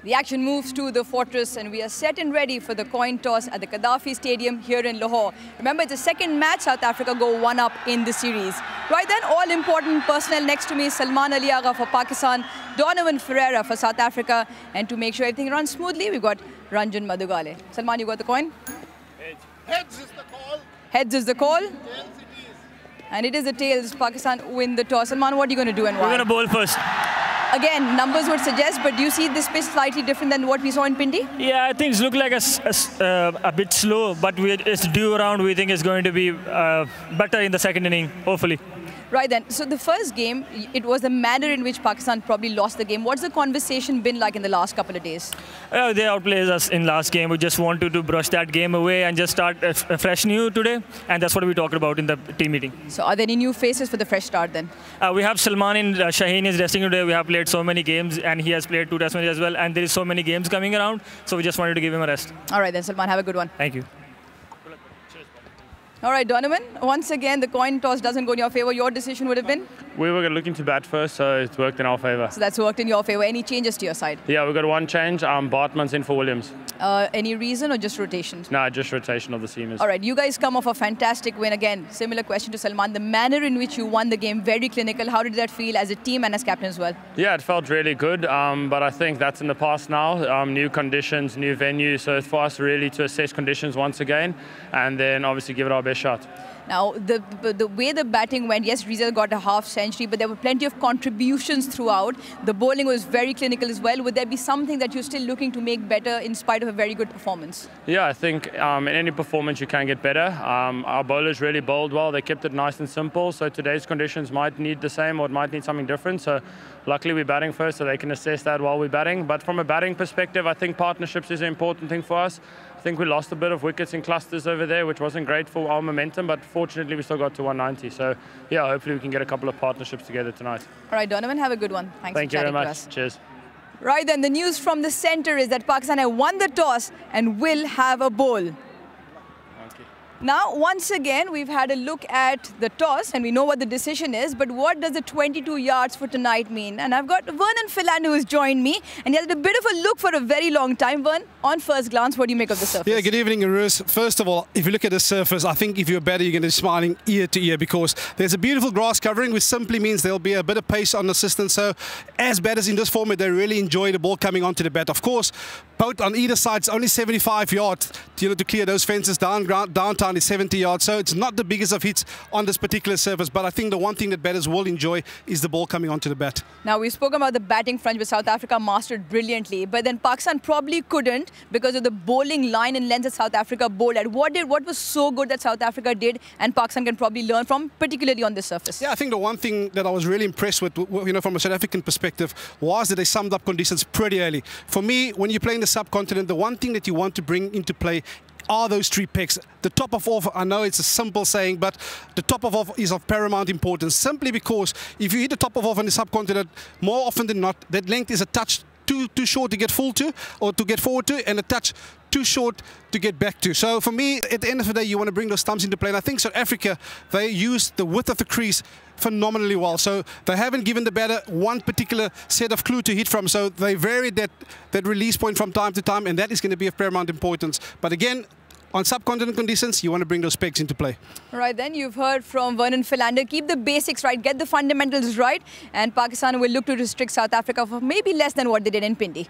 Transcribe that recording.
The action moves to the fortress and we are set and ready for the coin toss at the Gaddafi Stadium here in Lahore. Remember, it's the second match South Africa go 1-up in the series. Right then, all important personnel next to me, Salman Ali Agha for Pakistan, Donovan Ferreira for South Africa, and to make sure everything runs smoothly, we've got Ranjan Madugale. Salman, you got the coin? Heads is the call. Heads is the call. Tails it is. And it is the tails. Pakistan win the toss. Salman, what are you going to do and why? We're going to bowl first. Again, numbers would suggest, but do you see this pitch slightly different than what we saw in Pindi? Yeah, I think it looks like a bit slow, but it's due around. We think it's going to be better in the second inning, hopefully. Right then, so the first game, it was the manner in which Pakistan probably lost the game. What's the conversation been like in the last couple of days? They outplayed us in last game. We just wanted to brush that game away and just start a fresh new today. And that's what we talked about in the team meeting. So are there any new faces for the fresh start then? We have Salman in Shaheen is resting today. We have played so many games and he has played 2 test matches as well. And there is so many games coming around. So we just wanted to give him a rest. All right then, Salman, have a good one. Thank you. All right, Donovan, once again, the coin toss doesn't go in your favor. Your decision would have been? We were looking to bat first, so it's worked in our favour. So that's worked in your favor. Any changes to your side? Yeah, we've got one change. Bartman's in for Williams. Any reason or just rotations? No, just rotation of the seamers. All right, you guys come off a fantastic win. Again, similar question to Salman. The manner in which you won the game, very clinical. How did that feel as a team and as captain as well? Yeah, it felt really good, but I think that's in the past now. New conditions, new venue, so it's for us really to assess conditions once again and then obviously give it our best shot. Now, the way the batting went, yes, Reza got a half century, but there were plenty of contributions throughout. The bowling was very clinical as well. Would there be something that you're still looking to make better in spite of a very good performance? Yeah, I think in any performance you can get better. Our bowlers really bowled well. They kept it nice and simple. So today's conditions might need the same or it might need something different. So luckily we're batting first so they can assess that while we're batting. But from a batting perspective, I think partnerships is an important thing for us. I think we lost a bit of wickets in clusters over there, which wasn't great for our momentum, but fortunately we still got to 190. So yeah, hopefully we can get a couple of partnerships together tonight. All right, Donovan, have a good one. Thanks Thank for chatting you very to much. us. Cheers. Right then, the news from the center is that Pakistan have won the toss and will have a bowl. Now, once again, we've had a look at the toss and we know what the decision is, but what does the 22 yards for tonight mean? And I've got Vernon Philander who's joined me and he had a bit of a look for a very long time. Vern, on first glance, what do you make of the surface? Yeah, good evening, Aruz. First of all, if you look at the surface, I think if you're better, you're going to be smiling ear to ear because there's a beautiful grass covering, which simply means there'll be a bit of pace on the system. So as batters in this format, they really enjoy the ball coming onto the bat. Of course, both on either side, it's only 75 yards to clear those fences down. Downtown is 70 yards. So it's not the biggest of hits on this particular surface. But I think the one thing that batters will enjoy is the ball coming onto the bat. Now, we've spoken about the batting front, which South Africa mastered brilliantly. But then Pakistan probably couldn't because of the bowling line and length that South Africa bowled at. What was so good that South Africa did and Pakistan can probably learn from, particularly on this surface? Yeah, I think the one thing that I was really impressed with, from a South African perspective, was that they summed up conditions pretty early. For me, when you play in the subcontinent, the one thing that you want to bring into play are those 3 pegs. The top of off, I know it's a simple saying, but the top of off is of paramount importance, simply because if you hit the top of off on the subcontinent, more often than not, that length is a touch too short to get full to, or to get forward to, and a touch too short to get back to. So for me, at the end of the day, you want to bring those stumps into play. And I think South Africa, they use the width of the crease phenomenally well. So they haven't given the batter one particular set of clue to hit from. So they varied that release point from time to time, and that is going to be of paramount importance. But again, on subcontinent conditions, you want to bring those pegs into play. Right then, you've heard from Vernon Philander. Keep the basics right, get the fundamentals right, and Pakistan will look to restrict South Africa for maybe less than what they did in Pindi.